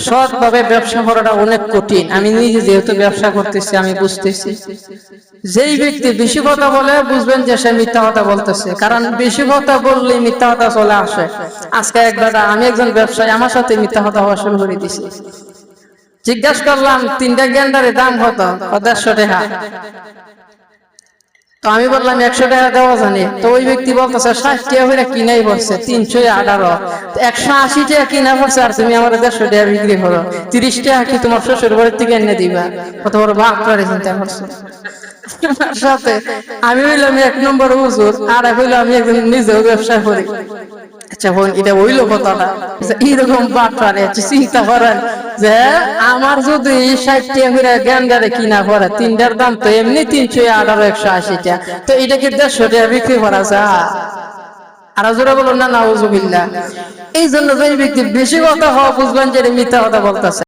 সৎভাবে ব্যবসা করাটা অনেক কঠিন। আমি নিজে যেহেতু ব্যবসা করতেছি আমি বুঝতেছি। যেই ব্যক্তি বেশি কথা বলে বুঝবেন যে সে মিথ্যা কথা বলতেছে, কারণ বেশি কথা বললেই মিথ্যা কথা চলে আসে। আজকে আমি একজন ব্যবসায়ী, আমার সাথে মিথ্যা কথা হওয়া শুরু করে দিছি। জিজ্ঞাসা করলাম 3টা গ্যান্ডারের দাম কত? 150 টাকা। তো আমি বললাম 100 টাকা দেওয়া জানি। তো ওই ব্যক্তি বলতেছে 60 টাকা করে কিনাই পড়ছে, 318। 180 টাকা কিনা পড়ছে, আর তুমি আমার 150 টাকা বিক্রি করো। 30 টাকা কি তোমার শ্বশুর বাড়ির থেকে এনে দিবা? কত বড় ভাগ করে চিন্তা করছো। সাথে আমি হইলাম 1 নম্বর হুজুর, আর হইলো আমি একজন নিজেও ব্যবসা করি। আচ্ছা বোন, এটা হইলো কথাটা। এইরকম বাটপারে চিন্তা করেন যে আমার যদি 60 টাকা করে গ্যান্ডারে কিনা পড়ে, 3টার দাম তো এমনি 318 180 টাকা, তো এটা কি 150 টাকা বিক্রি করা যায়? আর জোরে বলুন না নাউজুবিল্লাহ। এই জন্য যে ব্যক্তি বেশি কথা হওয়া বুঝবেন যে মিথ্যা কথা বলতেছে।